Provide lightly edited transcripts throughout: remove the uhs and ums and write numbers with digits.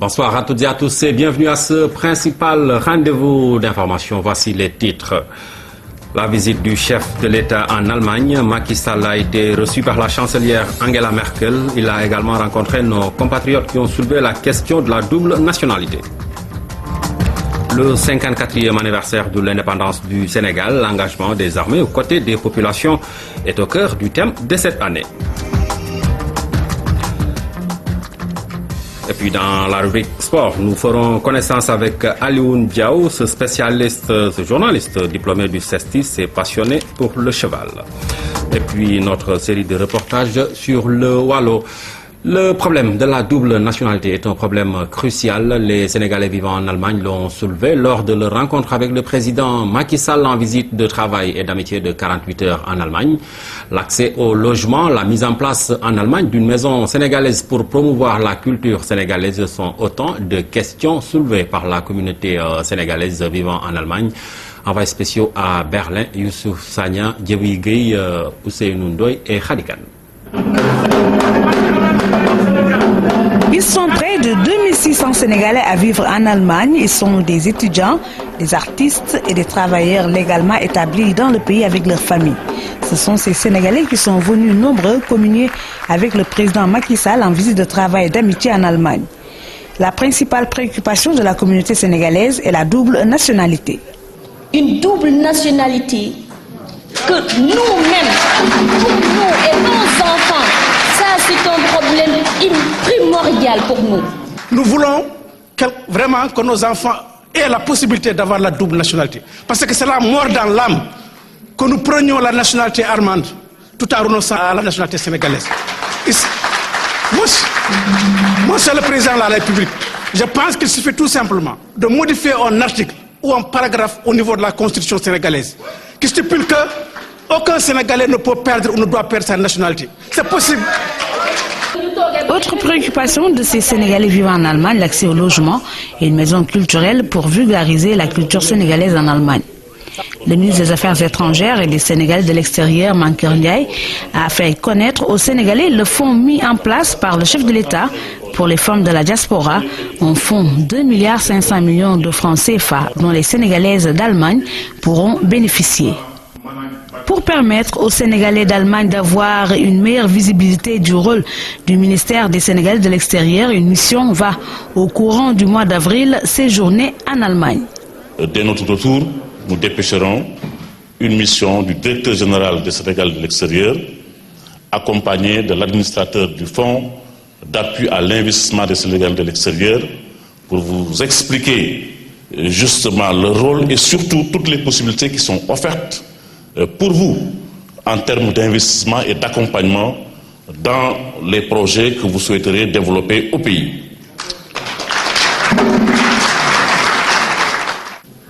Bonsoir à toutes et à tous et bienvenue à ce principal rendez-vous d'information. Voici les titres. La visite du chef de l'État en Allemagne, Macky Sall, a été reçu par la chancelière Angela Merkel. Il a également rencontré nos compatriotes qui ont soulevé la question de la double nationalité. Le 54e anniversaire de l'indépendance du Sénégal, l'engagement des armées aux côtés des populations est au cœur du thème de cette année. Et puis dans la rubrique sport, nous ferons connaissance avec Alioune Diaw, ce journaliste diplômé du CESTIS et passionné pour le cheval. Et puis notre série de reportages sur le Wallo. Le problème de la double nationalité est un problème crucial. Les Sénégalais vivant en Allemagne l'ont soulevé lors de leur rencontre avec le président Macky Sall en visite de travail et d'amitié de 48 heures en Allemagne. L'accès au logement, la mise en place en Allemagne d'une maison sénégalaise pour promouvoir la culture sénégalaise sont autant de questions soulevées par la communauté sénégalaise vivant en Allemagne. Envoyés spéciaux à Berlin, Youssouf Sagna, Djewi Gueye, Ousseynou Ndoye et Khadikan. Ils sont près de 2600 Sénégalais à vivre en Allemagne. Ils sont des étudiants, des artistes et des travailleurs légalement établis dans le pays avec leur famille. Ce sont ces Sénégalais qui sont venus nombreux communier avec le président Macky Sall en visite de travail et d'amitié en Allemagne. La principale préoccupation de la communauté sénégalaise est la double nationalité. Une double nationalité que nous-mêmes, pour nous et nos enfants, ça c'est un problème primordial pour nous. Nous voulons vraiment que nos enfants aient la possibilité d'avoir la double nationalité. Parce que c'est la mort dans l'âme que nous prenions la nationalité allemande tout en renonçant à la nationalité sénégalaise. Monsieur le président de la République, je pense qu'il suffit tout simplement de modifier un article ou un paragraphe au niveau de la Constitution sénégalaise qui stipule que aucun Sénégalais ne peut perdre ou ne doit perdre sa nationalité. C'est possible. Autre préoccupation de ces Sénégalais vivant en Allemagne, l'accès au logement et une maison culturelle pour vulgariser la culture sénégalaise en Allemagne. Le ministre des Affaires étrangères et des Sénégalais de l'extérieur, Mankeur Ndiaye, a fait connaître aux Sénégalais le fonds mis en place par le chef de l'État pour les femmes de la diaspora, un fonds 2,5 milliards de francs CFA dont les Sénégalaises d'Allemagne pourront bénéficier. Pour permettre aux Sénégalais d'Allemagne d'avoir une meilleure visibilité du rôle du ministère des Sénégalais de l'extérieur, une mission va, au courant du mois d'avril, séjourner en Allemagne. Dès notre retour, nous dépêcherons une mission du directeur général des Sénégalais de l'extérieur, accompagné de l'administrateur du fonds d'appui à l'investissement des Sénégalais de l'extérieur, pour vous expliquer justement le rôle et surtout toutes les possibilités qui sont offertes pour vous en termes d'investissement et d'accompagnement dans les projets que vous souhaiteriez développer au pays.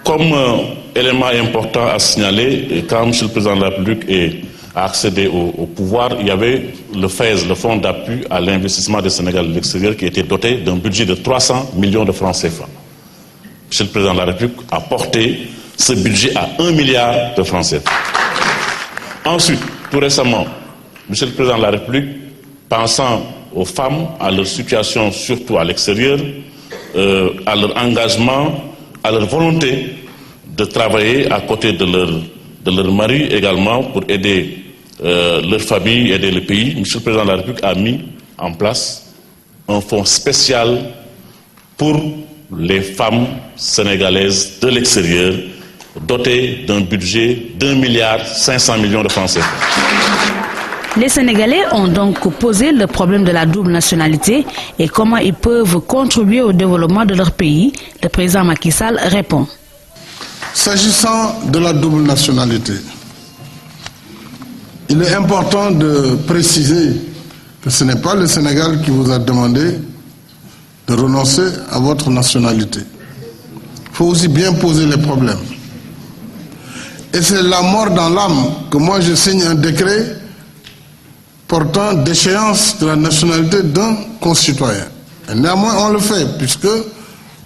Comme élément important à signaler, quand M. le Président de la République a accédé au pouvoir, il y avait le FAES, le Fonds d'appui à l'investissement des Sénégalais de l'extérieur, qui était doté d'un budget de 300 millions de francs CFA. M. le Président de la République a porté ce budget à 1 milliard de francs CFA. Ensuite, tout récemment, M. le Président de la République, pensant aux femmes, à leur situation surtout à l'extérieur, à leur engagement, à leur volonté de travailler à côté de leur mari également pour aider leur famille, aider le pays, M. le Président de la République a mis en place un fonds spécial pour les femmes sénégalaises de l'extérieur, doté d'un budget d'1,5 milliard de francs CFA. Les Sénégalais ont donc posé le problème de la double nationalité et comment ils peuvent contribuer au développement de leur pays. Le président Macky Sall répond. S'agissant de la double nationalité, il est important de préciser que ce n'est pas le Sénégal qui vous a demandé de renoncer à votre nationalité. Il faut aussi bien poser les problèmes. Et c'est la mort dans l'âme que moi je signe un décret portant déchéance de la nationalité d'un concitoyen. Et néanmoins on le fait puisque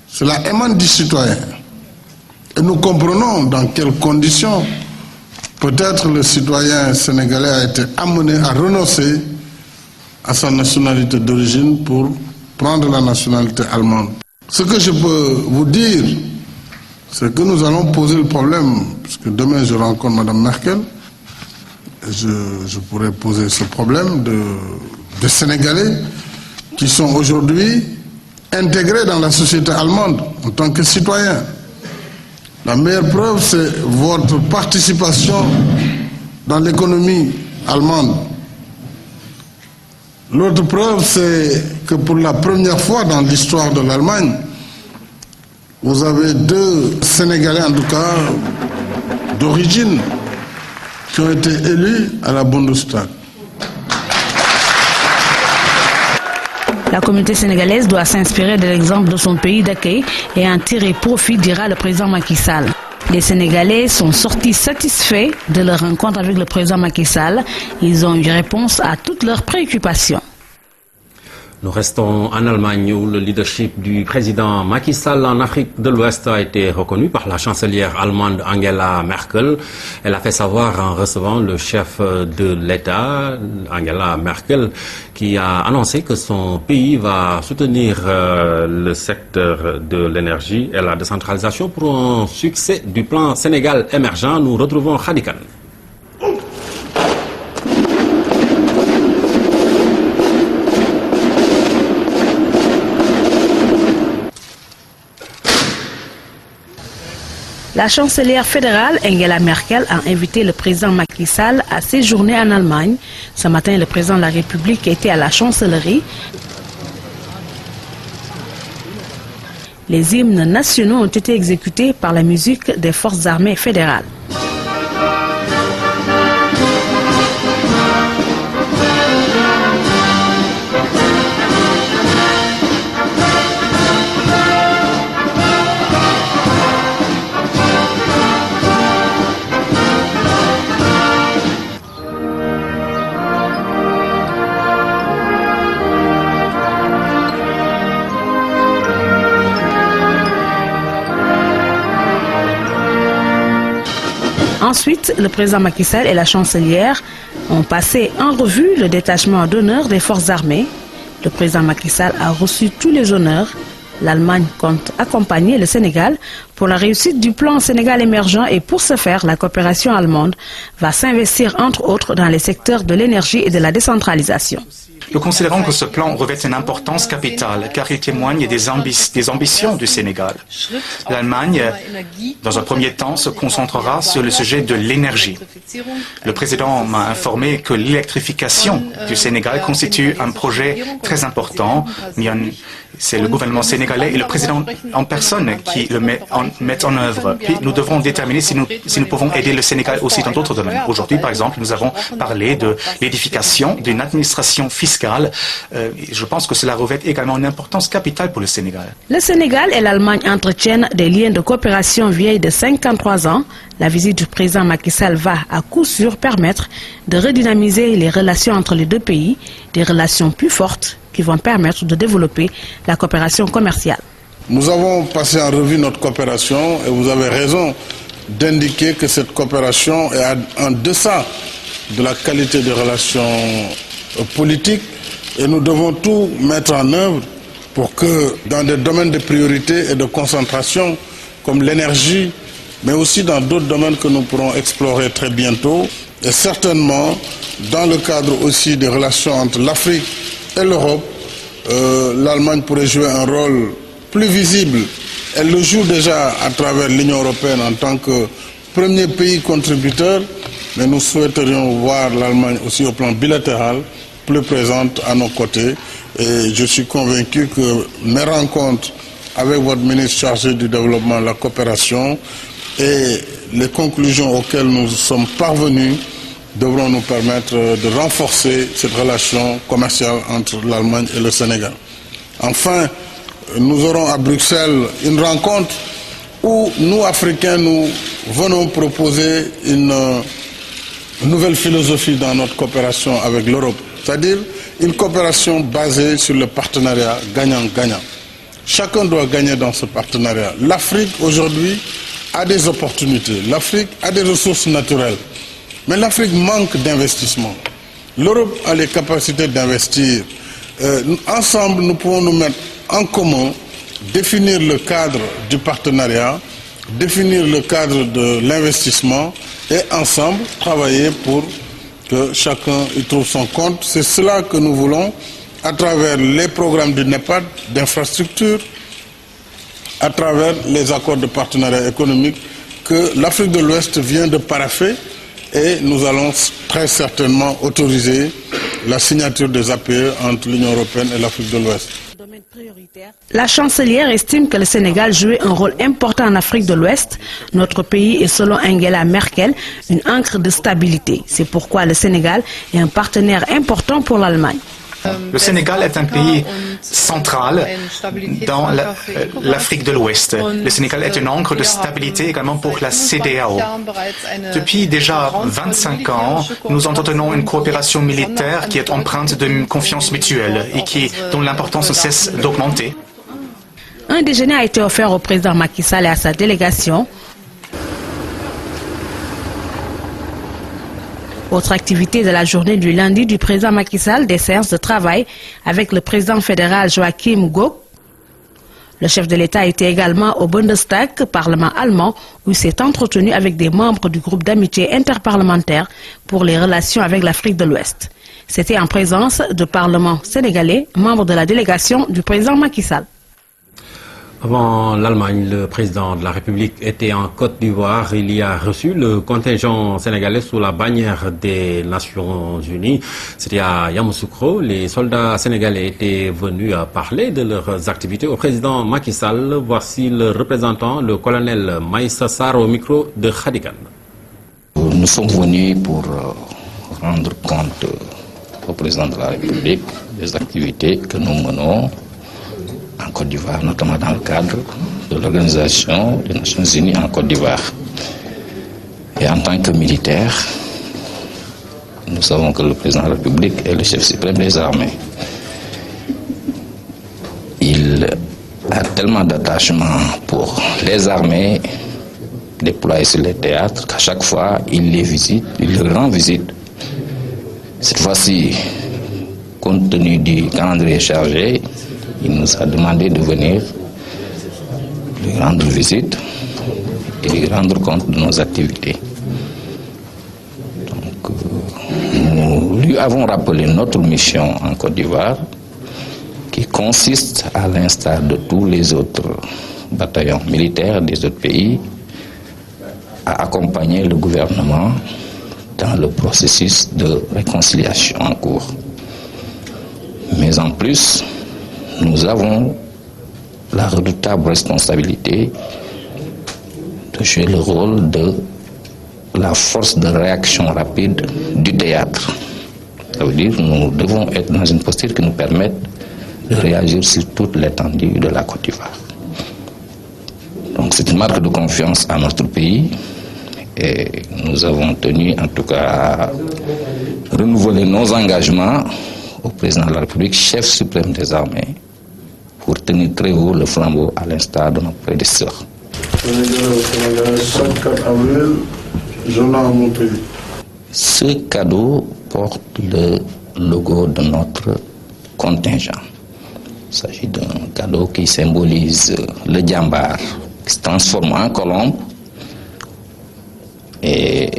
cela émane du citoyen. Et nous comprenons dans quelles conditions peut-être le citoyen sénégalais a été amené à renoncer à sa nationalité d'origine pour prendre la nationalité allemande. Ce que je peux vous dire, c'est que nous allons poser le problème, parce que demain je rencontre Mme Merkel, et je pourrais poser ce problème de Sénégalais qui sont aujourd'hui intégrés dans la société allemande en tant que citoyens. La meilleure preuve, c'est votre participation dans l'économie allemande. L'autre preuve, c'est que pour la première fois dans l'histoire de l'Allemagne, vous avez 2 Sénégalais, en tout cas d'origine, qui ont été élus à la Bundestag. La communauté sénégalaise doit s'inspirer de l'exemple de son pays d'accueil et en tirer profit, dira le président Macky Sall. Les Sénégalais sont sortis satisfaits de leur rencontre avec le président Macky Sall. Ils ont eu réponse à toutes leurs préoccupations. Nous restons en Allemagne où le leadership du président Macky Sall en Afrique de l'Ouest a été reconnu par la chancelière allemande Angela Merkel. Elle a fait savoir en recevant le chef de l'État, Angela Merkel, qui a annoncé que son pays va soutenir le secteur de l'énergie et la décentralisation pour un succès du plan Sénégal émergent. Nous retrouvons Khadikan. La chancelière fédérale Angela Merkel a invité le président Macky Sall à séjourner en Allemagne. Ce matin, le président de la République était à la chancellerie. Les hymnes nationaux ont été exécutés par la musique des forces armées fédérales. Ensuite, le président Macky Sall et la chancelière ont passé en revue le détachement d'honneur des forces armées. Le président Macky Sall a reçu tous les honneurs. L'Allemagne compte accompagner le Sénégal pour la réussite du plan Sénégal émergent et pour ce faire, la coopération allemande va s'investir entre autres dans les secteurs de l'énergie et de la décentralisation. Nous considérons que ce plan revêt une importance capitale car il témoigne des ambitions du Sénégal. L'Allemagne, dans un premier temps, se concentrera sur le sujet de l'énergie. Le président m'a informé que l'électrification du Sénégal constitue un projet très important. C'est le gouvernement sénégalais et le président en personne qui le mettent en œuvre. Puis nous devrons déterminer si nous pouvons aider le Sénégal aussi dans d'autres domaines. Aujourd'hui, par exemple, nous avons parlé de l'édification d'une administration fiscale. Je pense que cela revêt également une importance capitale pour le Sénégal. Le Sénégal et l'Allemagne entretiennent des liens de coopération vieilles de 53 ans. La visite du président Macky Sall va à coup sûr permettre de redynamiser les relations entre les deux pays, des relations plus fortes qui vont permettre de développer la coopération commerciale. Nous avons passé en revue notre coopération et vous avez raison d'indiquer que cette coopération est en deçà de la qualité des relations politiques et nous devons tout mettre en œuvre pour que dans des domaines de priorité et de concentration comme l'énergie, mais aussi dans d'autres domaines que nous pourrons explorer très bientôt et certainement dans le cadre aussi des relations entre l'Afrique et l'Europe, l'Allemagne pourrait jouer un rôle plus visible. Elle le joue déjà à travers l'Union européenne en tant que premier pays contributeur, mais nous souhaiterions voir l'Allemagne aussi au plan bilatéral plus présente à nos côtés. Et je suis convaincu que mes rencontres avec votre ministre chargé du développement, de la coopération et les conclusions auxquelles nous sommes parvenus devront nous permettre de renforcer cette relation commerciale entre l'Allemagne et le Sénégal. Enfin, nous aurons à Bruxelles une rencontre où nous, Africains, nous venons proposer une nouvelle philosophie dans notre coopération avec l'Europe, c'est-à-dire une coopération basée sur le partenariat gagnant-gagnant. Chacun doit gagner dans ce partenariat. L'Afrique, aujourd'hui, a des opportunités. L'Afrique a des ressources naturelles. Mais l'Afrique manque d'investissement. L'Europe a les capacités d'investir. ensemble, nous pouvons nous mettre en commun, définir le cadre du partenariat, définir le cadre de l'investissement et ensemble travailler pour que chacun y trouve son compte. C'est cela que nous voulons à travers les programmes du NEPAD, d'infrastructure, à travers les accords de partenariat économique que l'Afrique de l'Ouest vient de paraffer, et nous allons très certainement autoriser la signature des APE entre l'Union européenne et l'Afrique de l'Ouest. La chancelière estime que le Sénégal jouait un rôle important en Afrique de l'Ouest. Notre pays est, selon Angela Merkel, une ancre de stabilité. C'est pourquoi le Sénégal est un partenaire important pour l'Allemagne. Le Sénégal est un pays central dans l'Afrique de l'Ouest. Le Sénégal est une ancre de stabilité également pour la CEDEAO. Depuis déjà 25 ans, nous entretenons une coopération militaire qui est empreinte d'une confiance mutuelle et dont l'importance ne cesse d'augmenter. Un déjeuner a été offert au président Macky Sall et à sa délégation. Autre activité de la journée du lundi du président Macky Sall, des séances de travail avec le président fédéral Joachim Gauck. Le chef de l'État était également au Bundestag, parlement allemand, où il s'est entretenu avec des membres du groupe d'amitié interparlementaire pour les relations avec l'Afrique de l'Ouest. C'était en présence de parlements sénégalais, membres de la délégation du président Macky Sall. Avant l'Allemagne, le président de la République était en Côte d'Ivoire. Il y a reçu le contingent sénégalais sous la bannière des Nations Unies. C'était à Yamoussoukro. Les soldats sénégalais étaient venus parler de leurs activités au président Macky Sall. Voici le représentant, le colonel Maïssa Sarr, au micro de Khadikan. Nous sommes venus pour rendre compte au président de la République des activités que nous menons en Côte d'Ivoire, notamment dans le cadre de l'Organisation des Nations Unies en Côte d'Ivoire. Et en tant que militaire, nous savons que le président de la République est le chef suprême des armées. Il a tellement d'attachement pour les armées déployées sur les théâtres qu'à chaque fois, il les visite, il leur rend visite. Cette fois-ci, compte tenu du calendrier chargé, il nous a demandé de venir lui rendre visite et lui rendre compte de nos activités. Donc, nous lui avons rappelé notre mission en Côte d'Ivoire, qui consiste, à l'instar de tous les autres bataillons militaires des autres pays, à accompagner le gouvernement dans le processus de réconciliation en cours. Mais en plus, nous avons la redoutable responsabilité de jouer le rôle de la force de réaction rapide du théâtre. Ça veut dire que nous devons être dans une posture qui nous permette de réagir sur toute l'étendue de la Côte d'Ivoire. Donc c'est une marque de confiance à notre pays et nous avons tenu en tout cas à renouveler nos engagements au président de la République, chef suprême des armées, pour tenir très haut le flambeau à l'instar de nos prédécesseurs. Ce cadeau porte le logo de notre contingent. Il s'agit d'un cadeau qui symbolise le djambar, qui se transforme en colombe et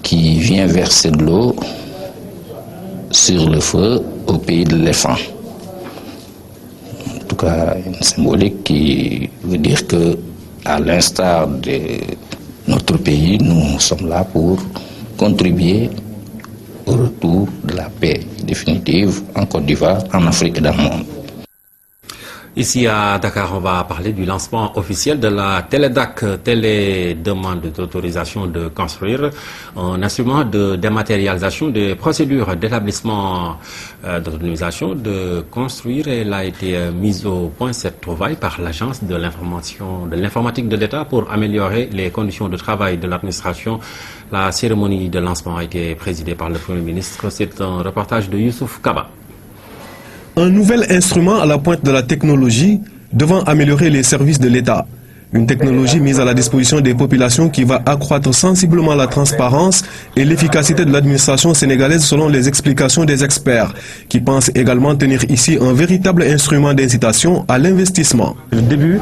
qui vient verser de l'eau sur le feu au pays de l'éléphant. En tout cas, une symbolique qui veut dire que, à l'instar de notre pays, nous sommes là pour contribuer au retour de la paix définitive en Côte d'Ivoire, en Afrique et dans le monde. Ici à Dakar, on va parler du lancement officiel de la Télédac, télédemande d'autorisation de construire, un instrument de dématérialisation des procédures d'établissement d'autorisation de construire. Elle a été mise au point cette trouvaille par l'Agence de l'informatique de l'État pour améliorer les conditions de travail de l'administration. La cérémonie de lancement a été présidée par le Premier ministre. C'est un reportage de Youssouf Kaba. Un nouvel instrument à la pointe de la technologie devant améliorer les services de l'État. Une technologie mise à la disposition des populations qui va accroître sensiblement la transparence et l'efficacité de l'administration sénégalaise selon les explications des experts, qui pensent également tenir ici un véritable instrument d'incitation à l'investissement. Le début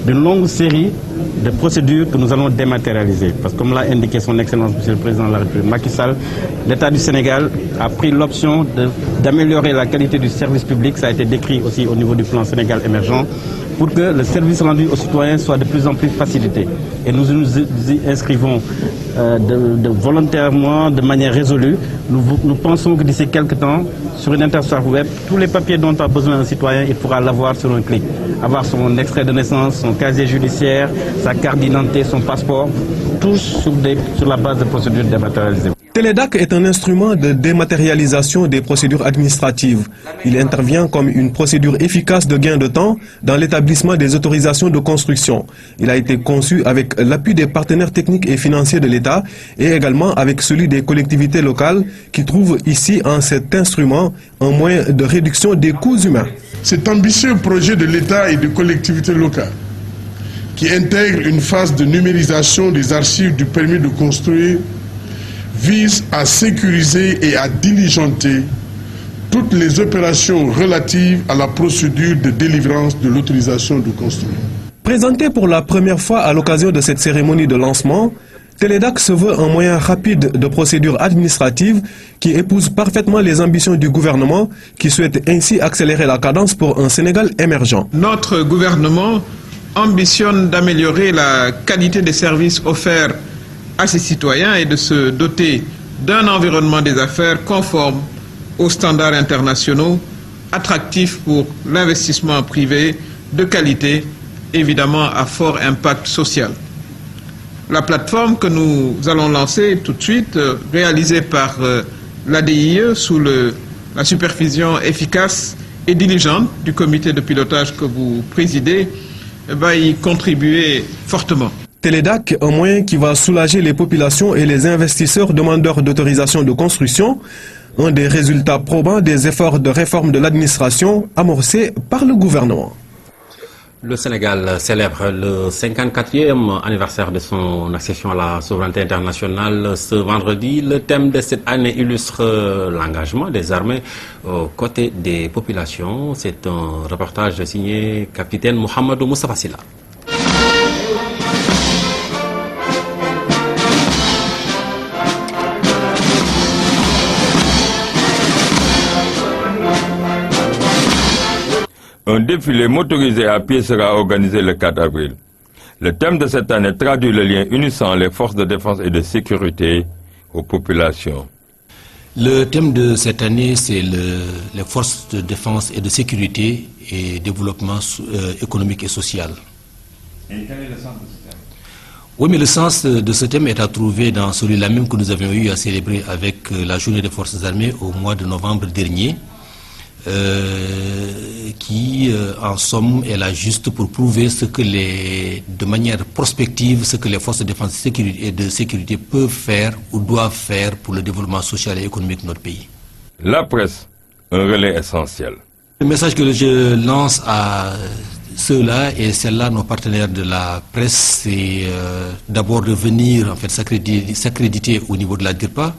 d'une longue série de procédures que nous allons dématérialiser. Parce que comme l'a indiqué son Excellence Monsieur le Président de la République, Macky Sall, l'État du Sénégal a pris l'option d'améliorer la qualité du service public. Ça a été décrit aussi au niveau du plan Sénégal émergent, pour que le service rendu aux citoyens soit de plus en plus facilité. Et nous nous y inscrivons volontairement, de manière résolue. Nous pensons que d'ici quelques temps, sur une interface web, tous les papiers dont a besoin un citoyen, il pourra l'avoir sur un clic. Avoir son extrait de naissance, son casier judiciaire, sa carte d'identité, son passeport, tous sur la base de procédures dématérialisées. Télédac est un instrument de dématérialisation des procédures administratives. Il intervient comme une procédure efficace de gain de temps dans l'établissement des autorisations de construction. Il a été conçu avec l'appui des partenaires techniques et financiers de l'État et également avec celui des collectivités locales qui trouvent ici en cet instrument un moyen de réduction des coûts humains. Cet ambitieux projet de l'État et des collectivités locales qui intègre une phase de numérisation des archives du permis de construire vise à sécuriser et à diligenter toutes les opérations relatives à la procédure de délivrance de l'autorisation de construire. Présenté pour la première fois à l'occasion de cette cérémonie de lancement, Télédac se veut un moyen rapide de procédure administrative qui épouse parfaitement les ambitions du gouvernement qui souhaite ainsi accélérer la cadence pour un Sénégal émergent. Notre gouvernement ambitionne d'améliorer la qualité des services offerts à ses citoyens et de se doter d'un environnement des affaires conforme aux standards internationaux, attractif pour l'investissement privé, de qualité, évidemment à fort impact social. La plateforme que nous allons lancer tout de suite, réalisée par l'ADIE sous la supervision efficace et diligente du comité de pilotage que vous présidez, va y contribuer fortement. Télédac, un moyen qui va soulager les populations et les investisseurs demandeurs d'autorisation de construction, un des résultats probants des efforts de réforme de l'administration amorcés par le gouvernement. Le Sénégal célèbre le 54e anniversaire de son accession à la souveraineté internationale ce vendredi. Le thème de cette année illustre l'engagement des armées aux côtés des populations. C'est un reportage signé capitaine Mohamedou Moustapha Silla. Un défilé motorisé à pied sera organisé le 4 avril. Le thème de cette année traduit le lien unissant les forces de défense et de sécurité aux populations. Le thème de cette année, c'est les forces de défense et de sécurité et développement économique et social. Et quel est le sens de ce thème? Oui, mais le sens de ce thème est à trouver dans celui-là même que nous avions eu à célébrer avec la journée des forces armées au mois de novembre dernier. Qui, en somme, est là juste pour prouver de manière prospective, ce que les forces de défense et de sécurité peuvent faire ou doivent faire pour le développement social et économique de notre pays. La presse, un relais essentiel. Le message que je lance à ceux-là et celles-là, nos partenaires de la presse, c'est d'abord de venir en fait s'accréditer au niveau de la DIRPA,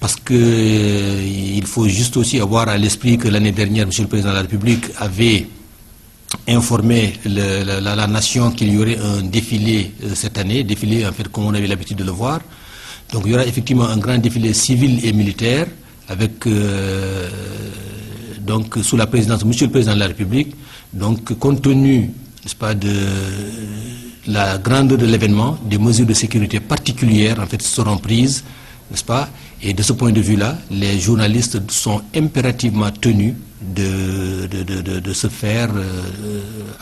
parce qu'il faut juste aussi avoir à l'esprit que l'année dernière, M. le Président de la République avait informé la nation qu'il y aurait un défilé cette année, défilé en fait comme on avait l'habitude de le voir. Donc il y aura effectivement un grand défilé civil et militaire avec donc sous la présidence de M. le Président de la République. Donc compte tenu, n'est-ce pas, de la grandeur de l'événement, des mesures de sécurité particulières en fait seront prises, n'est-ce pas? Et de ce point de vue-là, les journalistes sont impérativement tenus de se faire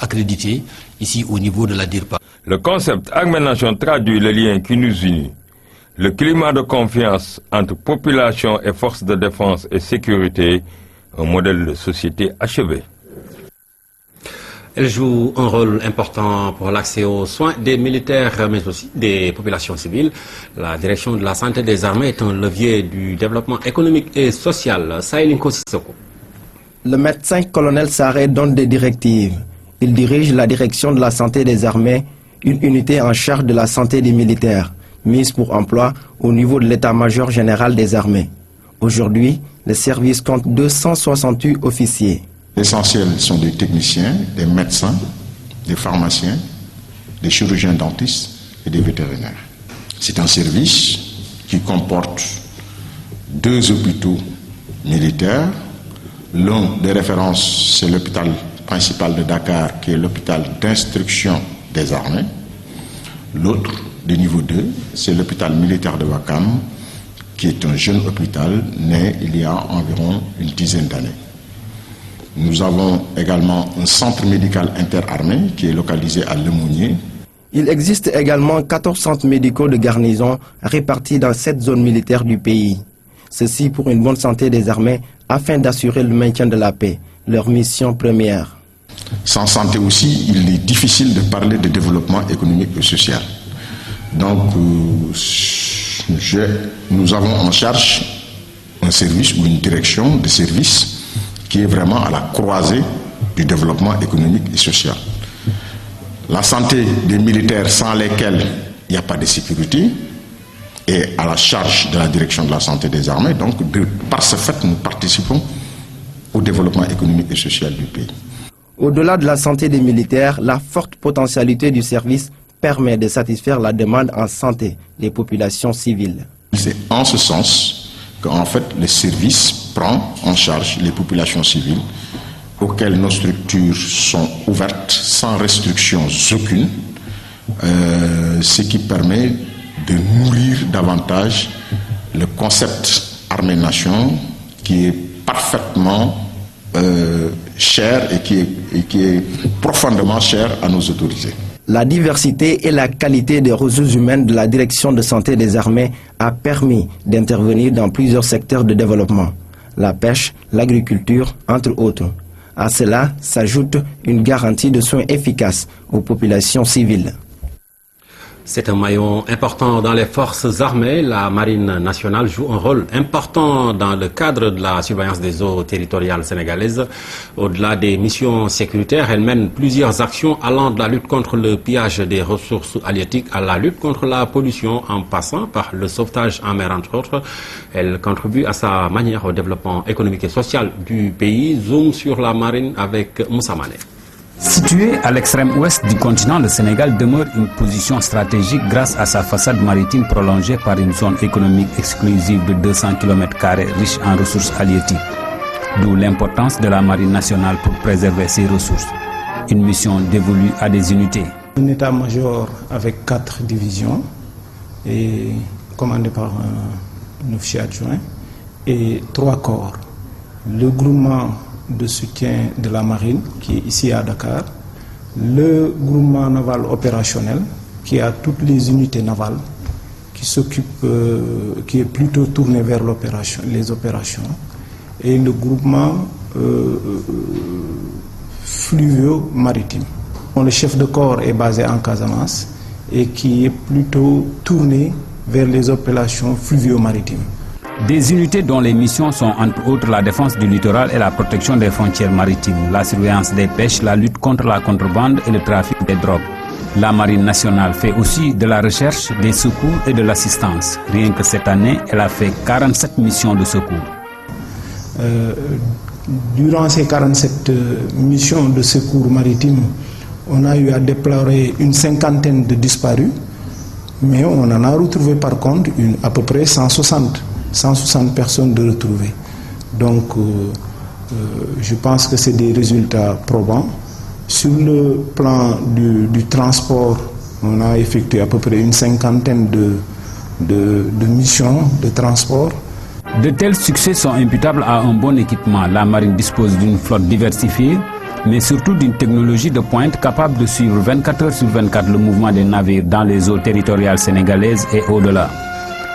accréditer ici au niveau de la DIRPA. Le concept Armée-Nation traduit le lien qui nous unit. Le climat de confiance entre population et forces de défense et sécurité, un modèle de société achevé. Elle joue un rôle important pour l'accès aux soins des militaires, mais aussi des populations civiles. La direction de la santé des armées est un levier du développement économique et social. Saïlinko Sissoko. Le médecin colonel Sarré donne des directives. Il dirige la direction de la santé des armées, une unité en charge de la santé des militaires, mise pour emploi au niveau de l'état-major général des armées. Aujourd'hui, le service compte 268 officiers. L'essentiel sont des techniciens, des médecins, des pharmaciens, des chirurgiens dentistes et des vétérinaires. C'est un service qui comporte 2 hôpitaux militaires. L'un des références, c'est l'hôpital principal de Dakar, qui est l'hôpital d'instruction des armées. L'autre, de niveau 2, c'est l'hôpital militaire de Ouakam, qui est un jeune hôpital né il y a environ une dizaine d'années. Nous avons également un centre médical interarmé qui est localisé à Lemonnier. Il existe également 14 centres médicaux de garnison répartis dans 7 zones militaires du pays. Ceci pour une bonne santé des armées afin d'assurer le maintien de la paix, leur mission première. Sans santé aussi, il est difficile de parler de développement économique et social. Donc, nous avons en charge un service ou une direction de service qui est vraiment à la croisée du développement économique et social. La santé des militaires sans lesquels il n'y a pas de sécurité est à la charge de la direction de la santé des armées. Donc, par ce fait, nous participons au développement économique et social du pays. Au-delà de la santé des militaires, la forte potentialité du service permet de satisfaire la demande en santé des populations civiles. C'est en ce sens qu'en fait le service prend en charge les populations civiles auxquelles nos structures sont ouvertes sans restrictions aucune, ce qui permet de nourrir davantage le concept armée-nation qui est parfaitement cher et qui est profondément cher à nos autorités. La diversité et la qualité des ressources humaines de la direction de santé des armées a permis d'intervenir dans plusieurs secteurs de développement. La pêche, l'agriculture, entre autres. À cela s'ajoute une garantie de soins efficaces aux populations civiles. C'est un maillon important dans les forces armées. La Marine nationale joue un rôle important dans le cadre de la surveillance des eaux territoriales sénégalaises. Au-delà des missions sécuritaires, elle mène plusieurs actions allant de la lutte contre le pillage des ressources halieutiques à la lutte contre la pollution en passant par le sauvetage en mer entre autres. Elle contribue à sa manière au développement économique et social du pays. Zoom sur la marine avec Moussa Mané. Situé à l'extrême ouest du continent, le Sénégal demeure une position stratégique grâce à sa façade maritime prolongée par une zone économique exclusive de 200 km² riche en ressources halieutiques. D'où l'importance de la Marine nationale pour préserver ces ressources. Une mission dévolue à des unités. Un état-major avec 4 divisions, et commandé par un officier adjoint, et 3 corps. Le groupement de soutien de la marine qui est ici à Dakar, le groupement naval opérationnel qui a toutes les unités navales qui s'occupe, qui est plutôt tourné vers les opérations, et le groupement fluvio-maritime. Le chef de corps est basé en Casamance et qui est plutôt tourné vers les opérations fluvio-maritimes. Des unités dont les missions sont entre autres la défense du littoral et la protection des frontières maritimes, la surveillance des pêches, la lutte contre la contrebande et le trafic des drogues. La Marine nationale fait aussi de la recherche, des secours et de l'assistance. Rien que cette année, elle a fait 47 missions de secours. Durant ces 47 missions de secours maritimes, on a eu à déplorer une 50aine de disparus, mais on en a retrouvé par contre à peu près 160 personnes de retrouvées. Donc je pense que c'est des résultats probants. Sur le plan du transport, on a effectué à peu près une 50aine de missions de transport. De tels succès sont imputables à un bon équipement. La marine dispose d'une flotte diversifiée, mais surtout d'une technologie de pointe capable de suivre 24 heures sur 24 le mouvement des navires dans les eaux territoriales sénégalaises et au-delà.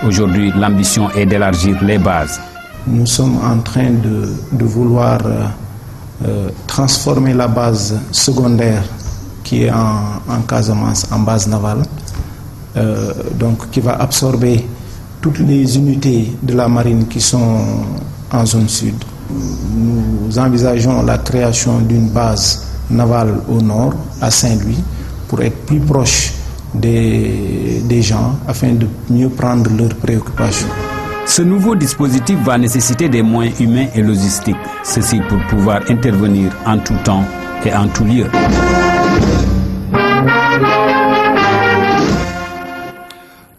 Aujourd'hui, l'ambition est d'élargir les bases. Nous sommes en train de vouloir transformer la base secondaire qui est en Casamance en base navale, donc qui va absorber toutes les unités de la marine qui sont en zone sud. Nous envisageons la création d'une base navale au nord, à Saint-Louis, pour être plus proche des gens afin de mieux prendre leurs préoccupations. Ce nouveau dispositif va nécessiter des moyens humains et logistiques, ceci pour pouvoir intervenir en tout temps et en tout lieu.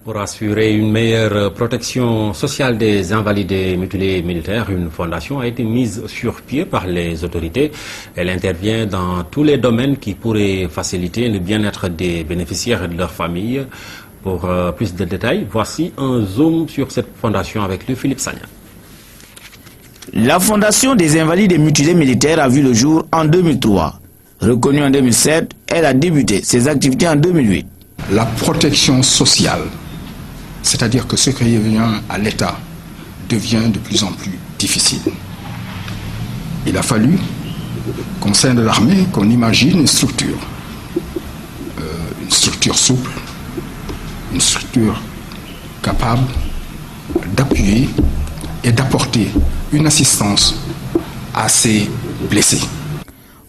Pour assurer une meilleure protection sociale des invalides et mutilés militaires, une fondation a été mise sur pied par les autorités. Elle intervient dans tous les domaines qui pourraient faciliter le bien-être des bénéficiaires et de leurs familles. Pour plus de détails, voici un zoom sur cette fondation avec le Philippe Sagna. La Fondation des invalides et mutilés militaires a vu le jour en 2003. Reconnue en 2007, elle a débuté ses activités en 2008. La protection sociale, c'est-à-dire que ce qui revient à l'État devient de plus en plus difficile. Il a fallu qu'au sein de l'armée, qu'on imagine une structure souple, une structure capable d'appuyer et d'apporter une assistance à ces blessés.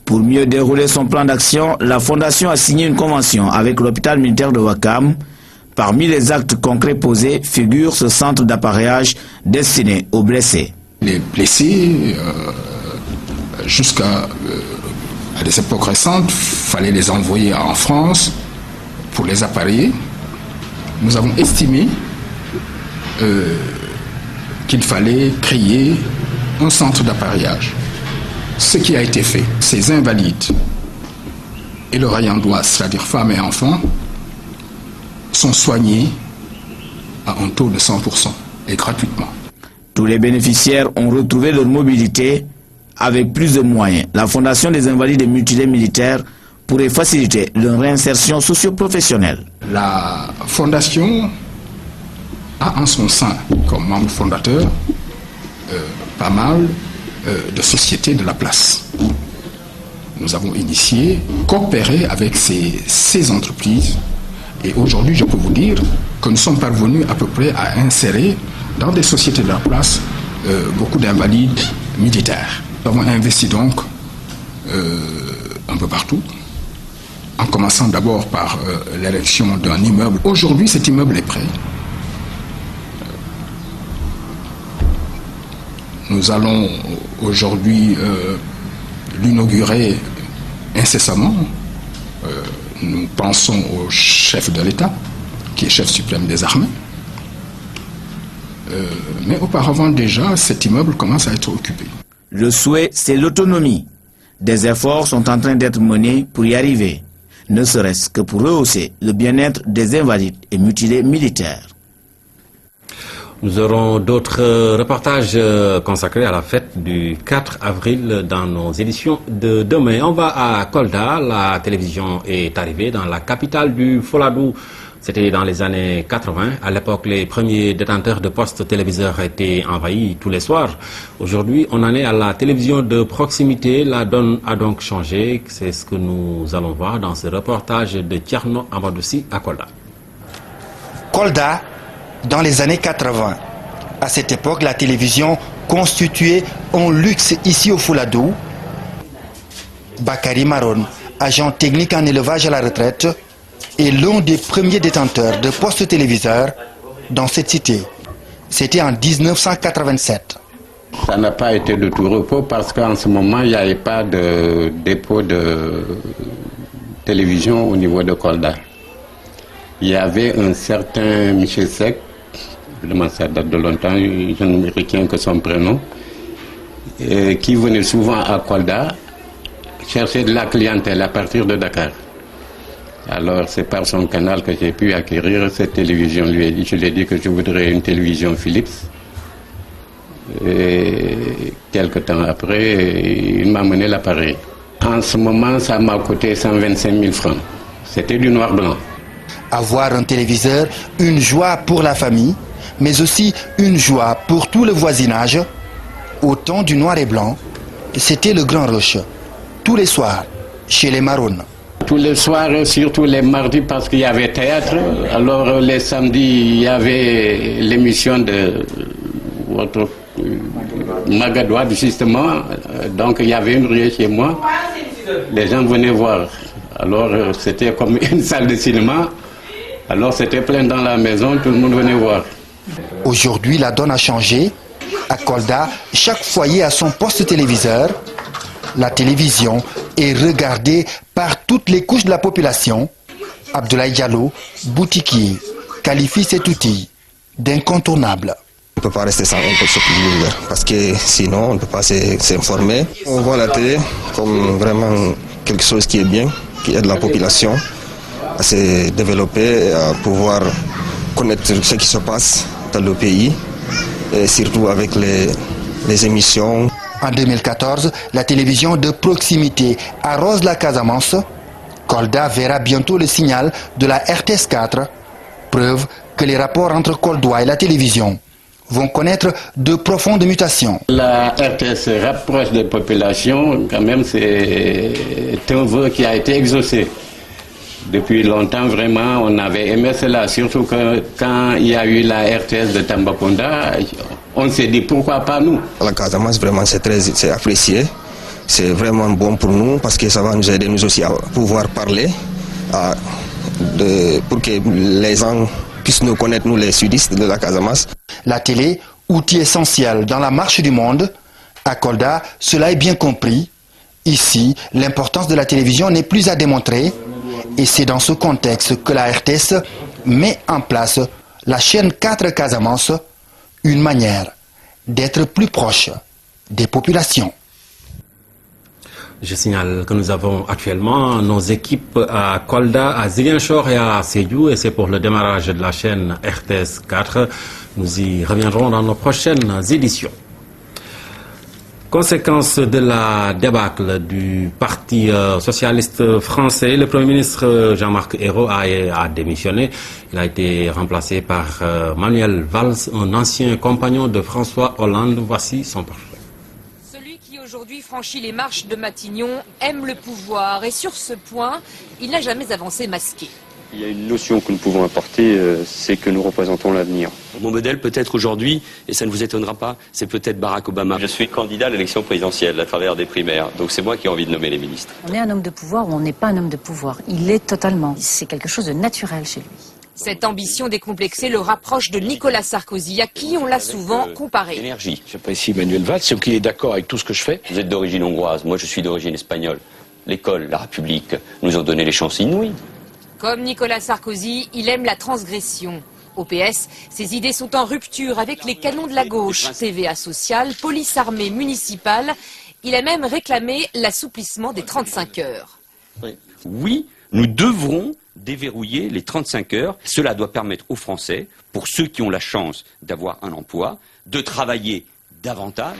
Pour mieux dérouler son plan d'action, la Fondation a signé une convention avec l'hôpital militaire de Ouakam. Parmi les actes concrets posés figure ce centre d'appareillage destiné aux blessés. Les blessés, jusqu'à des époques récentes, il fallait les envoyer en France pour les appareiller. Nous avons estimé qu'il fallait créer un centre d'appareillage. Ce qui a été fait, ces invalides et leurs ayants droit, c'est-à-dire femmes et enfants, sont soignés à un taux de 100% et gratuitement. Tous les bénéficiaires ont retrouvé leur mobilité avec plus de moyens. La Fondation des invalides et mutilés militaires pourrait faciliter leur réinsertion socio-professionnelle. La Fondation a en son sein, comme membre fondateur, pas mal de sociétés de la place. Nous avons initié, coopéré avec ces entreprises. Et aujourd'hui, je peux vous dire que nous sommes parvenus à peu près à insérer dans des sociétés de la place beaucoup d'invalides militaires. Nous avons investi donc un peu partout, en commençant d'abord par l'érection d'un immeuble. Aujourd'hui, cet immeuble est prêt. Nous allons aujourd'hui l'inaugurer incessamment. Nous pensons au chef de l'État, qui est chef suprême des armées. Mais auparavant déjà, cet immeuble commence à être occupé. Le souhait, c'est l'autonomie. Des efforts sont en train d'être menés pour y arriver, ne serait-ce que pour rehausser le bien-être des invalides et mutilés militaires. Nous aurons d'autres reportages consacrés à la fête du 4 avril dans nos éditions de demain. On va à Kolda. La télévision est arrivée dans la capitale du Fouladou. C'était dans les années 80. À l'époque, les premiers détenteurs de postes téléviseurs étaient envahis tous les soirs. Aujourd'hui, on en est à la télévision de proximité. La donne a donc changé. C'est ce que nous allons voir dans ce reportage de Tierno Amadoussi à Kolda. Kolda, dans les années 80. À cette époque, la télévision constituait un luxe ici au Fouladou. Bakary Maron, agent technique en élevage à la retraite, est l'un des premiers détenteurs de postes téléviseurs dans cette cité. C'était en 1987. Ça n'a pas été de tout repos parce qu'en ce moment, il n'y avait pas de dépôt de télévision au niveau de Kolda. Il y avait un certain Michel Sek, ça date de longtemps, je ne retiens que son prénom, qui venait souvent à Kolda chercher de la clientèle à partir de Dakar. Alors c'est par son canal que j'ai pu acquérir cette télévision. Je lui ai dit que je voudrais une télévision Philips. Et quelques temps après, il m'a amené l'appareil. En ce moment, ça m'a coûté 125 000 francs. C'était du noir-blanc. Avoir un téléviseur, une joie pour la famille, mais aussi une joie pour tout le voisinage. Au temps du noir et blanc, c'était le grand rush. Tous les soirs, chez les Marons. Tous les soirs, surtout les mardis, parce qu'il y avait théâtre. Alors les samedis, il y avait l'émission de votre Magadouad, justement. Donc il y avait une ruée chez moi. Les gens venaient voir Alors c'était comme une salle de cinéma. Alors c'était plein dans la maison, tout le monde venait voir. Aujourd'hui, la donne a changé. À Kolda, chaque foyer a son poste téléviseur. La télévision est regardée par toutes les couches de la population. Abdoulaye Diallo, boutiquier, qualifie cet outil d'incontournable. On ne peut pas rester sans un poste téléviseur parce que sinon on ne peut pas s'informer. On voit la télé comme vraiment quelque chose qui est bien, qui aide la population à se développer, à pouvoir connaître ce qui se passe dans le pays, et surtout avec les émissions. En 2014, la télévision de proximité arrose la Casamance. Kolda verra bientôt le signal de la RTS 4, preuve que les rapports entre Kolda et la télévision vont connaître de profondes mutations. La RTS se rapproche des populations, quand même c'est un vœu qui a été exaucé. Depuis longtemps, vraiment, on avait aimé cela, surtout que quand il y a eu la RTS de Tambacounda, on s'est dit pourquoi pas nous. La Casamance, vraiment, c'est apprécié. C'est vraiment bon pour nous parce que ça va nous aider nous aussi à pouvoir parler, pour que les gens puissent nous connaître, nous les sudistes de la Casamance. La télé, outil essentiel dans la marche du monde. À Kolda, cela est bien compris. Ici, l'importance de la télévision n'est plus à démontrer. Et c'est dans ce contexte que la RTS met en place la chaîne 4 Casamance, une manière d'être plus proche des populations. Je signale que nous avons actuellement nos équipes à Kolda, à Ziguinchor et à Sédhiou, et c'est pour le démarrage de la chaîne RTS 4. Nous y reviendrons dans nos prochaines éditions. Conséquence de la débâcle du Parti socialiste français, le Premier ministre Jean-Marc Ayrault a démissionné. Il a été remplacé par Manuel Valls, un ancien compagnon de François Hollande. Voici son portrait. Celui qui aujourd'hui franchit les marches de Matignon aime le pouvoir et sur ce point, il n'a jamais avancé masqué. Il y a une notion que nous pouvons apporter, c'est que nous représentons l'avenir. Mon modèle peut-être aujourd'hui, et ça ne vous étonnera pas, c'est peut-être Barack Obama. Je suis candidat à l'élection présidentielle à travers des primaires, donc c'est moi qui ai envie de nommer les ministres. On est un homme de pouvoir ou on n'est pas un homme de pouvoir. Il l'est totalement. C'est quelque chose de naturel chez lui. Cette ambition décomplexée le rapproche de Nicolas Sarkozy, à qui on l'a souvent comparé. Énergie. J'apprécie Manuel Valls, c'est qu'il est d'accord avec tout ce que je fais. Vous êtes d'origine hongroise, moi je suis d'origine espagnole. L'école, la République, nous ont donné les chances inouïes. Comme Nicolas Sarkozy, il aime la transgression. Au PS, ses idées sont en rupture avec les canons de la gauche, TVA sociale, police armée municipale. Il a même réclamé l'assouplissement des 35 heures. Oui, nous devrons déverrouiller les 35 heures. Cela doit permettre aux Français, pour ceux qui ont la chance d'avoir un emploi, de travailler davantage.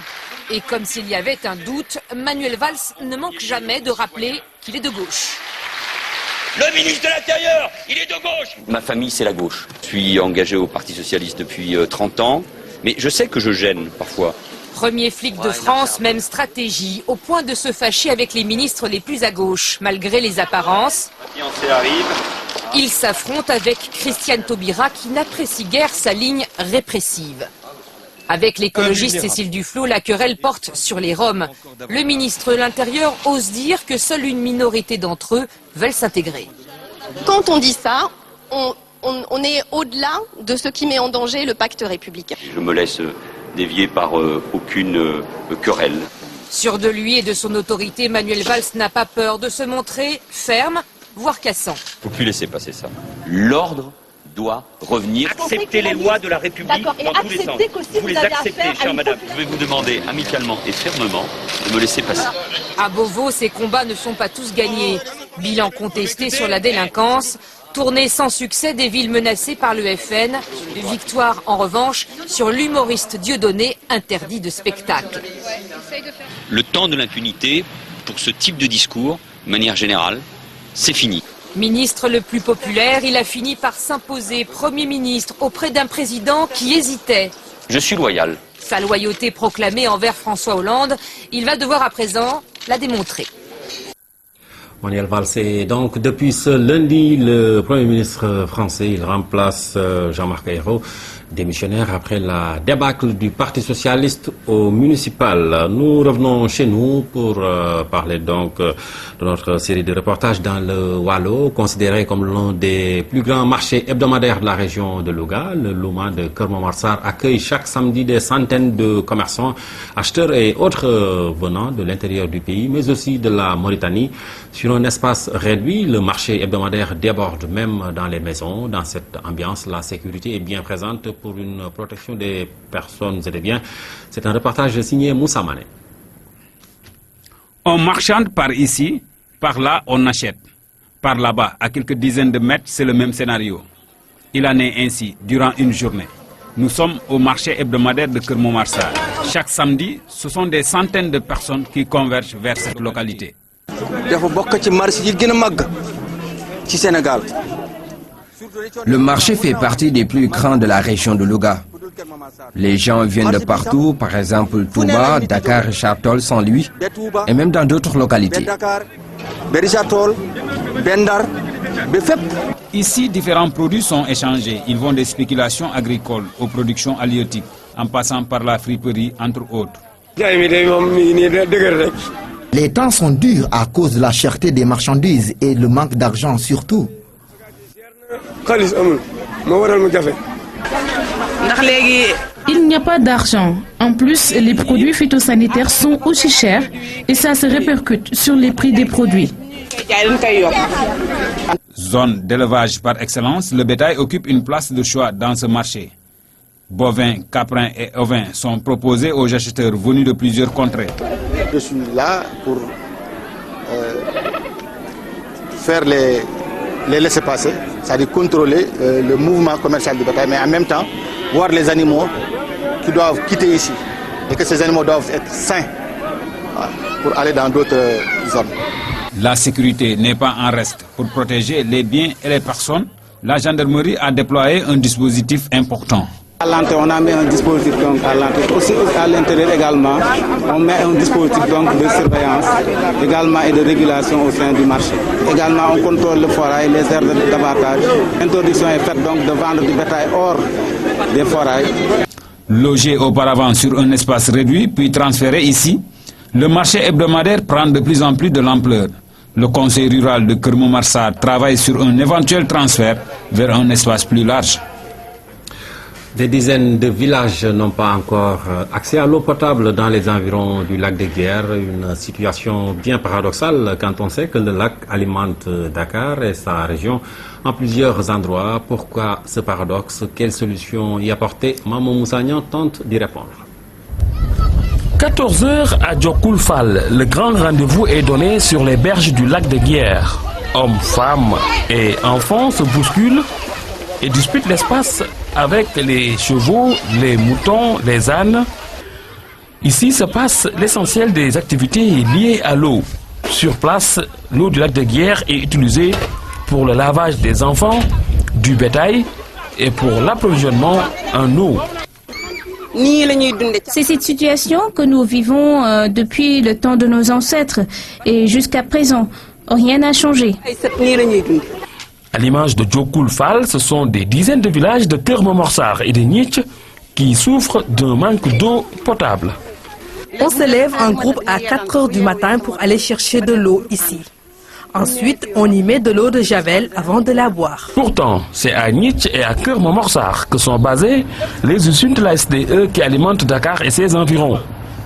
Et comme s'il y avait un doute, Manuel Valls ne manque jamais de rappeler qu'il est de gauche. Le ministre de l'Intérieur, il est de gauche. Ma famille, c'est la gauche. Je suis engagé au Parti Socialiste depuis 30 ans, mais je sais que je gêne parfois. Premier flic de France, même stratégie, au point de se fâcher avec les ministres les plus à gauche, malgré les apparences. Il s'affronte avec Christiane Taubira, qui n'apprécie guère sa ligne répressive. Avec l'écologiste Cécile Duflot, la querelle porte sur les Roms. Le ministre de l'Intérieur ose dire que seule une minorité d'entre eux veulent s'intégrer. Quand on dit ça, on est au-delà de ce qui met en danger le pacte républicain. Je me laisse dévier par aucune querelle. Sûr de lui et de son autorité, Manuel Valls n'a pas peur de se montrer ferme, voire cassant. Il ne faut plus laisser passer ça. L'ordre doit revenir. Accepter les lois de la République dans tous les sens. Vous les acceptez, chère madame. Je vais vous demander amicalement et fermement de me laisser passer. À Beauvau, ces combats ne sont pas tous gagnés. Bilan contesté sur la délinquance, tournée sans succès des villes menacées par le FN, victoire en revanche sur l'humoriste Dieudonné, interdit de spectacle. Le temps de l'impunité, pour ce type de discours, de manière générale, c'est fini. Ministre le plus populaire, il a fini par s'imposer Premier ministre auprès d'un président qui hésitait. Je suis loyal. Sa loyauté proclamée envers François Hollande, il va devoir à présent la démontrer. Manuel Valls est donc depuis ce lundi le Premier ministre français. Il remplace Jean-Marc Ayrault. démissionnaire après la débâcle du Parti socialiste au municipal. Nous revenons chez nous pour parler donc de notre série de reportages dans le Waalo, considéré comme l'un des plus grands marchés hebdomadaires de la région de Louga. Le Louma de Keur Momar Sarr accueille chaque samedi des centaines de commerçants, acheteurs et autres venant de l'intérieur du pays, mais aussi de la Mauritanie. Sur un espace réduit, le marché hebdomadaire déborde même dans les maisons. Dans cette ambiance, la sécurité est bien présente pour une protection des personnes et des biens. C'est un reportage signé Moussa Mané. On marchande par ici, par là on achète. Par là-bas, à quelques dizaines de mètres, c'est le même scénario. Il en est ainsi durant une journée. Nous sommes au marché hebdomadaire de Keur Momar Sarr. Chaque samedi, ce sont des centaines de personnes qui convergent vers cette localité. Le marché fait partie des plus grands de la région de Louga. Les gens viennent de partout, par exemple Touba, Dakar, Richard Toll, Saint-Louis, et même dans d'autres localités. Ici, différents produits sont échangés. Ils vont des spéculations agricoles aux productions halieutiques, en passant par la friperie, entre autres. Les temps sont durs à cause de la cherté des marchandises et le manque d'argent surtout. Il n'y a pas d'argent. En plus, les produits phytosanitaires sont aussi chers et ça se répercute sur les prix des produits. Zone d'élevage par excellence, le bétail occupe une place de choix dans ce marché. Bovins, caprins et ovins sont proposés aux acheteurs venus de plusieurs contrées. Je suis là pour faire les laissez-passer, c'est-à-dire contrôler le mouvement commercial du bétail, mais en même temps voir les animaux qui doivent quitter ici et que ces animaux doivent être sains pour aller dans d'autres zones. La sécurité n'est pas en reste. Pour protéger les biens et les personnes, la gendarmerie a déployé un dispositif important. À l'entrée, on a mis un dispositif donc à l'entrée. Aussi à l'intérieur également, on met un dispositif donc de surveillance également et de régulation au sein du marché. Également, on contrôle le forail, les aires d'abattage. L'interdiction est faite donc de vendre du bétail hors des forails. Logé auparavant sur un espace réduit, puis transféré ici, le marché hebdomadaire prend de plus en plus de l'ampleur. Le conseil rural de Keur Momar Sarr travaille sur un éventuel transfert vers un espace plus large. Des dizaines de villages n'ont pas encore accès à l'eau potable dans les environs du lac de Guiers. Une situation bien paradoxale quand on sait que le lac alimente Dakar et sa région en plusieurs endroits. Pourquoi ce paradoxe? Quelle solution y apporter? Maman Moussagnan tente d'y répondre. 14h à Djokoul Fall, le grand rendez-vous est donné sur les berges du lac de Guiers. Hommes, femmes et enfants se bousculent et disputent l'espace avec les chevaux, les moutons, les ânes. Ici se passe l'essentiel des activités liées à l'eau. Sur place, l'eau du lac de Guiers est utilisée pour le lavage des enfants, du bétail et pour l'approvisionnement en eau. C'est cette situation que nous vivons depuis le temps de nos ancêtres et jusqu'à présent. Rien n'a changé. À l'image de Djokoul Fall, ce sont des dizaines de villages de Keur Momar Sarr et de Niitch qui souffrent d'un manque d'eau potable. On se lève en groupe à 4 heures du matin pour aller chercher de l'eau ici. Ensuite, on y met de l'eau de javel avant de la boire. Pourtant, c'est à Niitch et à Keur Momar Sarr que sont basées les usines de la SDE qui alimentent Dakar et ses environs.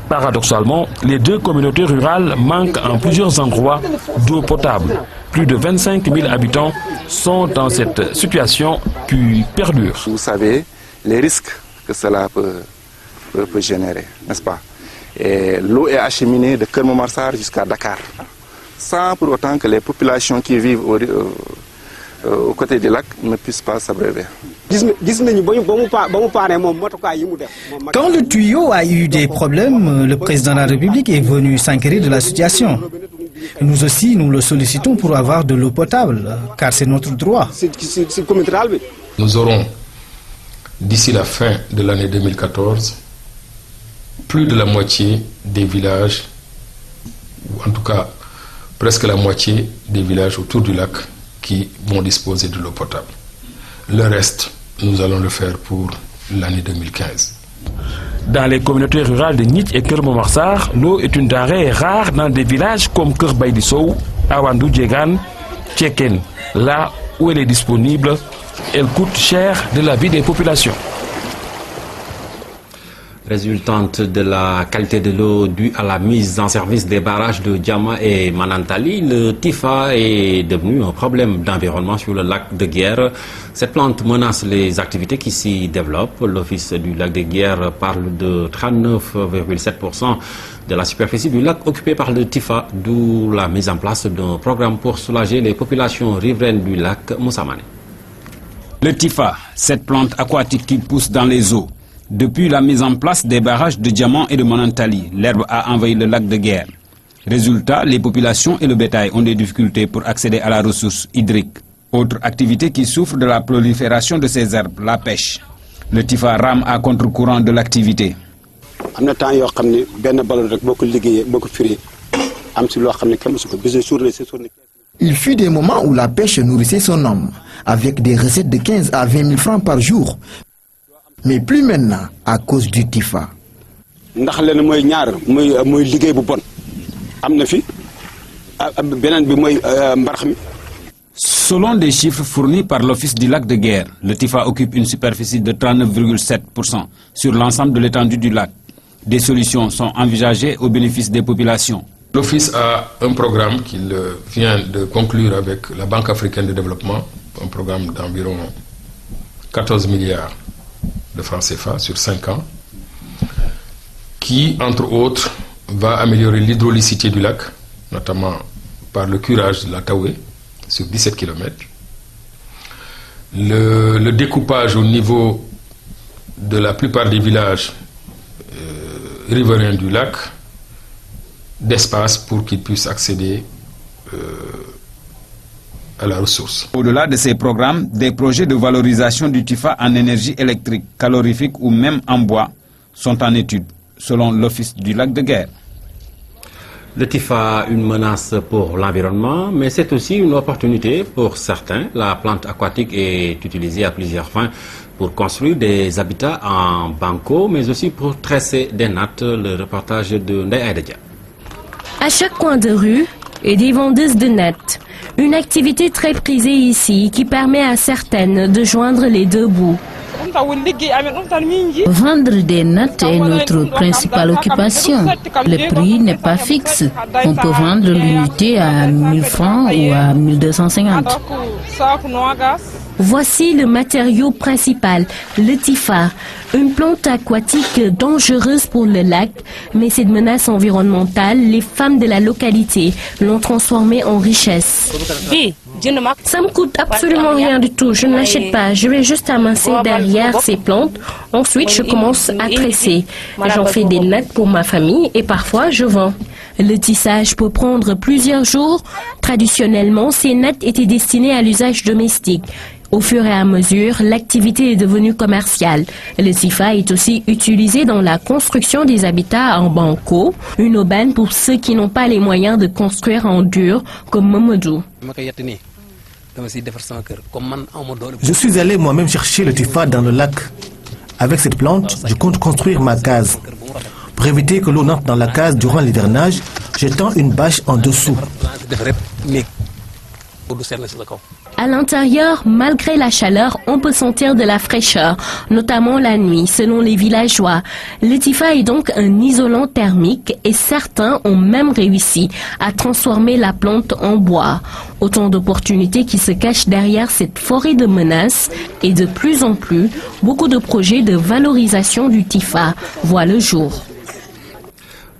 Paradoxalement, les deux communautés rurales manquent en plusieurs endroits d'eau potable. Plus de 25 000 habitants sont dans cette situation qui perdure. Vous savez les risques que cela peut générer, n'est-ce pas? Et l'eau est acheminée de Keur Momar Sarr jusqu'à Dakar, sans pour autant que les populations qui vivent aux côtés du lac ne puissent pas s'abreuver. Quand le tuyau a eu des problèmes, le président de la République est venu s'inquiéter de la situation. Nous aussi, nous le sollicitons pour avoir de l'eau potable, car c'est notre droit. Nous aurons, d'ici la fin de l'année 2014, plus de la moitié des villages, ou en tout cas presque la moitié des villages autour du lac qui vont disposer de l'eau potable. Le reste, nous allons le faire pour l'année 2015. Dans les communautés rurales de Nit et Kermomarsar, l'eau est une denrée rare dans des villages comme Kerbaïdissou, Awandou Djegan, Tcheken. Là où elle est disponible, elle coûte cher de la vie des populations. Résultante de la qualité de l'eau due à la mise en service des barrages de Diama et Manantali, le Tifa est devenu un problème d'environnement sur le lac de Guiers. Cette plante menace les activités qui s'y développent. L'office du lac de Guiers parle de 39,7% de la superficie du lac occupée par le Tifa, d'où la mise en place d'un programme pour soulager les populations riveraines du lac Moussamane. Le Tifa, cette plante aquatique qui pousse dans les eaux. Depuis la mise en place des barrages de Diamant et de Manantali, l'herbe a envahi le lac de Guiers. Résultat, les populations et le bétail ont des difficultés pour accéder à la ressource hydrique. Autre activité qui souffre de la prolifération de ces herbes, la pêche. Le Tifa rame à contre-courant de l'activité. Il fut des moments où la pêche nourrissait son homme, avec des recettes de 15 à 20 000 francs par jour. Mais plus maintenant, à cause du Tifa. Selon des chiffres fournis par l'Office du lac de Guiers, le Tifa occupe une superficie de 39,7% sur l'ensemble de l'étendue du lac. Des solutions sont envisagées au bénéfice des populations. L'Office a un programme qu'il vient de conclure avec la Banque africaine de développement, un programme d'environ 14 milliards de francs CFA sur 5 ans, qui, entre autres, va améliorer l'hydraulicité du lac, notamment par le curage de la Taoué sur 17 km. Le découpage au niveau de la plupart des villages riverains du lac d'espace pour qu'ils puissent accéder à la ressource. Au-delà de ces programmes, des projets de valorisation du Tifa en énergie électrique, calorifique ou même en bois sont en étude, selon l'Office du lac de Guiers. Le Tifa, une menace pour l'environnement, mais c'est aussi une opportunité pour certains. La plante aquatique est utilisée à plusieurs fins pour construire des habitats en banco, mais aussi pour tresser des nattes. Le reportage de Ndeye Aïdja. À chaque coin de rue, et des vendeuses de nattes. Une activité très prisée ici qui permet à certaines de joindre les deux bouts. Vendre des nattes est notre principale occupation. Le prix n'est pas fixe. On peut vendre l'unité à 1000 francs ou à 1250. Voici le matériau principal, le Tifa, une plante aquatique dangereuse pour le lac, mais cette menace environnementale, les femmes de la localité l'ont transformée en richesse. Ça me coûte absolument rien du tout, je ne l'achète pas, je vais juste amasser derrière ces plantes, ensuite je commence à tresser. J'en fais des nattes pour ma famille et parfois je vends. Le tissage peut prendre plusieurs jours. Traditionnellement, ces nattes étaient destinées à l'usage domestique. Au fur et à mesure, l'activité est devenue commerciale. Le Tifa est aussi utilisé dans la construction des habitats en banco, une aubaine pour ceux qui n'ont pas les moyens de construire en dur, comme Momodou. Je suis allé moi-même chercher le Tifa dans le lac. Avec cette plante, je compte construire ma case. Pour éviter que l'eau n'entre dans la case durant l'hivernage, j'étends une bâche en dessous. À l'intérieur, malgré la chaleur, on peut sentir de la fraîcheur, notamment la nuit, selon les villageois. Le Tifa est donc un isolant thermique et certains ont même réussi à transformer la plante en bois. Autant d'opportunités qui se cachent derrière cette forêt de menaces et de plus en plus, beaucoup de projets de valorisation du Tifa voient le jour.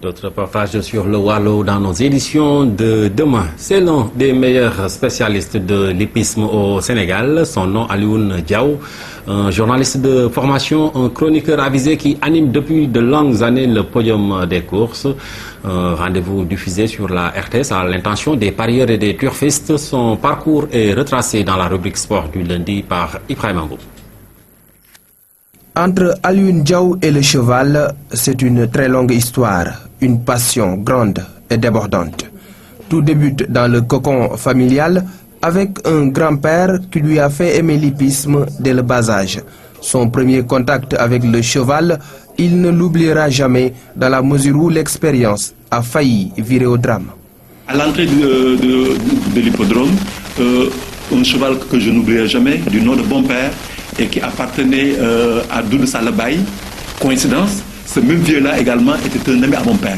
D'autres reportages sur le Wallo dans nos éditions de demain. C'est l'un des meilleurs spécialistes de l'hippisme au Sénégal. Son nom, Alioune Diaw, un journaliste de formation, un chroniqueur avisé qui anime depuis de longues années le podium des courses. Un rendez-vous diffusé sur la RTS à l'intention des parieurs et des turfistes. Son parcours est retracé dans la rubrique sport du lundi par Ibrahim Ambou. Entre Alioune Diaw et le cheval, c'est une très longue histoire, une passion grande et débordante. Tout débute dans le cocon familial avec un grand-père qui lui a fait aimer l'hippisme dès le bas âge. Son premier contact avec le cheval, il ne l'oubliera jamais dans la mesure où l'expérience a failli virer au drame. À l'entrée de l'hippodrome, un cheval que je n'oublierai jamais, du nom de Bon Père, et qui appartenait à Doudou Salabay. Coïncidence, ce même vieux-là également était un ami à mon père.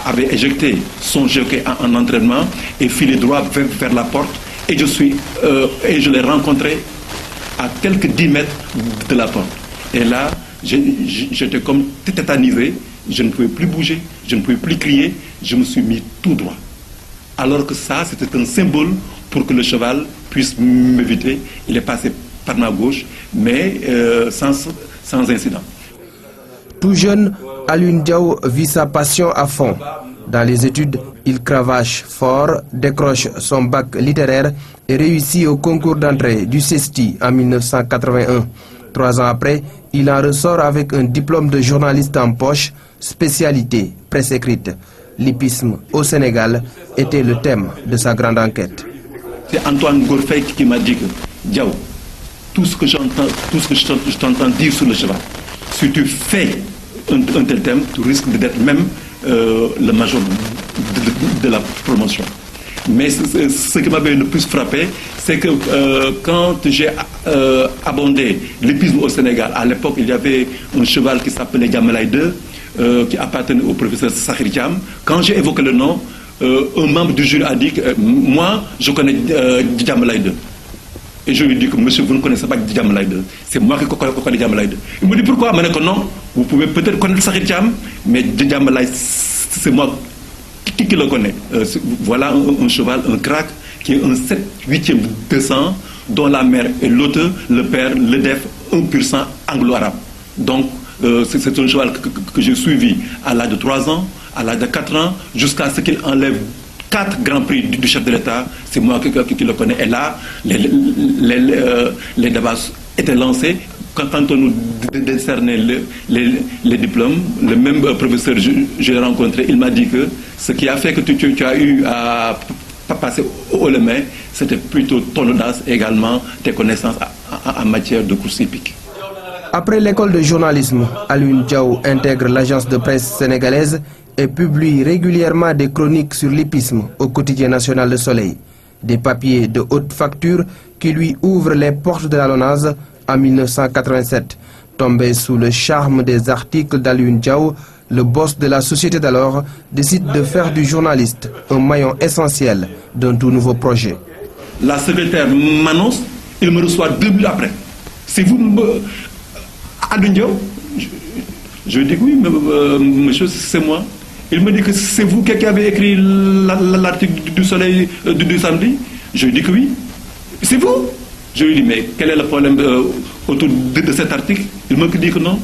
Avait éjecté son jockey en entraînement et filé droit vers la porte. Et je l'ai rencontré à quelques 10 mètres de la porte. Et là, j'étais comme tétanisé. Je ne pouvais plus bouger, je ne pouvais plus crier. Je me suis mis tout droit. Alors que ça, c'était un symbole pour que le cheval puisse m'éviter. Il est passé par ma gauche, mais sans incident. Tout jeune, Alioune Diaw vit sa passion à fond. Dans les études, il cravache fort, décroche son bac littéraire et réussit au concours d'entrée du CESTI en 1981. 3 ans après, il en ressort avec un diplôme de journaliste en poche, spécialité presse écrite. L'hippisme au Sénégal était le thème de sa grande enquête. C'est Antoine Gorfey qui m'a dit que Diaw, tout ce que je t'entends dire sur le cheval, si tu fais un tel thème, tu risques d'être même le major de la promotion. Mais ce qui m'avait le plus frappé, c'est que quand j'ai abondé l'hippisme au Sénégal, à l'époque, il y avait un cheval qui s'appelait Diamalaï 2, qui appartenait au professeur Sakhir Thiam. Quand j'ai évoqué le nom, un membre du jury a dit que moi, je connais Diamalaï 2. Et je lui ai dit que monsieur, vous ne connaissez pas Diamalaï 2. C'est moi qui connais Diamalaï 2. Il me dit pourquoi? Je me dis que non, vous pouvez peut-être connaître Sakhir Thiam, mais Diamalaï, c'est moi qui le connaît. Voilà un cheval, un crack, qui est un 7/8e de sang, dont la mère est l'auteur, le père, le def, un pur sang anglo-arabe. Donc, c'est un cheval que j'ai suivi à l'âge de 3 ans, à l'âge de 4 ans, jusqu'à ce qu'il enlève 4 grands prix du chef de l'État. C'est moi qui le connais. Et là, les débats étaient lancés. Quand on nous décernait les diplômes, le même professeur, je l'ai rencontré, il m'a dit que ce qui a fait que tu as eu à passer au lendemain, c'était plutôt ton audace et également tes connaissances en matière de course hippique. Après l'école de journalisme, Alioune Diaw intègre l'agence de presse sénégalaise et publie régulièrement des chroniques sur l'hippisme au quotidien national Le Soleil. Des papiers de haute facture qui lui ouvrent les portes de la LONASE en 1987. Tombé sous le charme des articles d'Alioune Diaw, le boss de la société d'alors décide de faire du journaliste un maillon essentiel d'un tout nouveau projet. La secrétaire m'annonce, il me reçoit 2 minutes après. C'est vous, Alioune Diaw? Je lui dis oui, monsieur, c'est moi. Il me dit que c'est vous qui avez écrit l'article du Soleil du samedi. Je lui dis que oui. C'est vous? Je lui dis, mais quel est le problème autour de cet article? Il me dit que non.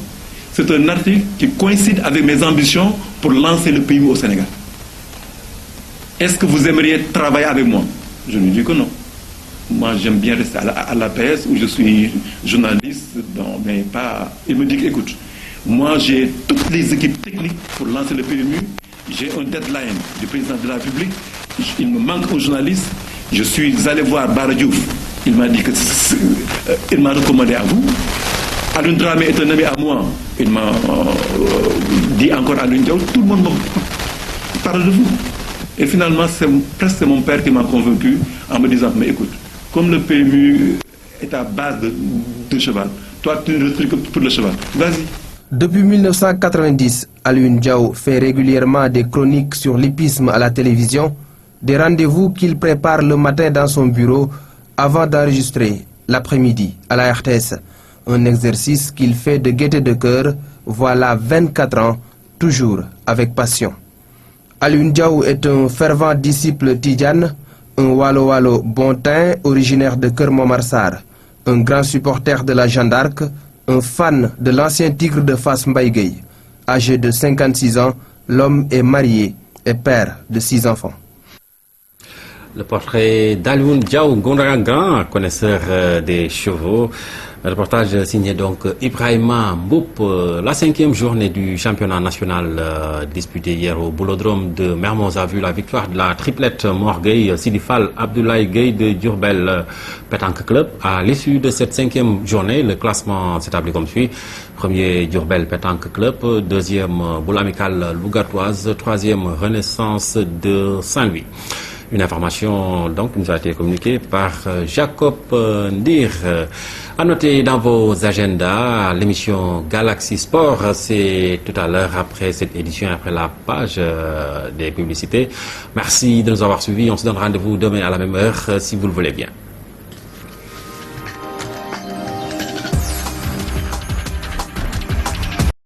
C'est un article qui coïncide avec mes ambitions pour lancer le PMU au Sénégal. Est-ce que vous aimeriez travailler avec moi? Je lui dis que non. Moi, j'aime bien rester à la PS où je suis journaliste, mais pas... Il me dit que, écoute, moi, j'ai toutes les équipes techniques pour lancer le PMU. J'ai un deadline du président de la République. Il me manque un journaliste. Je suis allé voir Bara Diouf. Il m'a dit que... il m'a recommandé à vous. Alioune Dramé est un ami à moi. Il m'a dit encore à Alioune Diaw. Tout le monde me parle de vous. Et finalement, c'est presque mon père qui m'a convaincu en me disant, mais écoute, comme le PMU est à base de cheval, toi tu ne retrouves que pour le cheval. Vas-y. Depuis 1990, Alioune Diaw fait régulièrement des chroniques sur l'hippisme à la télévision, des rendez-vous qu'il prépare le matin dans son bureau avant d'enregistrer l'après-midi à la RTS. Un exercice qu'il fait de gaieté de cœur, voilà 24 ans, toujours avec passion. Alioune Diaw est un fervent disciple tidjane, un Walo-Walo bon teint originaire de Keur Momar Sarr, un grand supporter de la Jeanne d'Arc, un fan de l'ancien tigre de Fass Mbaye Gueye. Âgé de 56 ans, l'homme est marié et père de 6 enfants. Le portrait d'Alioune Diaw, grand connaisseur des chevaux. Reportage signé donc Ibrahima Mboup. La 5e journée du championnat national disputée hier au Boulodrome de Mermoz a vu la victoire de la triplette Mor Gueye, Sidi Fall, Abdoulaye Gueye de Diourbel Pétanque Club. À l'issue de cette 5e journée, le classement s'établit comme suit. Premier Diourbel Pétanque Club, deuxième Boule Amicale Lougatoise, troisième Renaissance de Saint-Louis. Une information donc nous a été communiquée par Jacob Ndir. À noter dans vos agendas, l'émission Galaxy Sport, c'est tout à l'heure après cette édition, après la page des publicités. Merci de nous avoir suivis. On se donne rendez-vous demain à la même heure si vous le voulez bien.